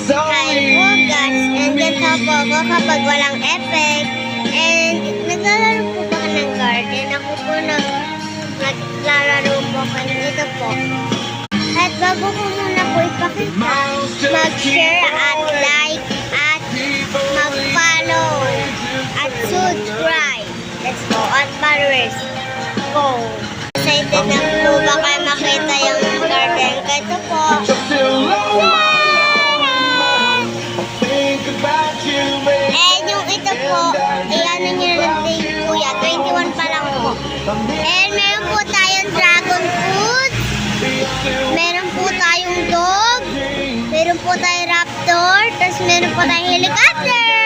Hi po guys, nandyan po ako kapag walang effect. And naglalaro po ba ka ng garden? Ako po naglalaro po kayo dito po. At bago ko muna po ipakita, mag-share at like at mag-follow at subscribe. Let's go. At followers. Go. Excited na po ba kayo makita yung garden? Ito po. Yung ito po, ano nyo na lang kuya, 21 pa lang po. And meron po tayong dragon fruit, meron po tayong dog, meron po tayong raptor, tapos meron po tayong helicopter.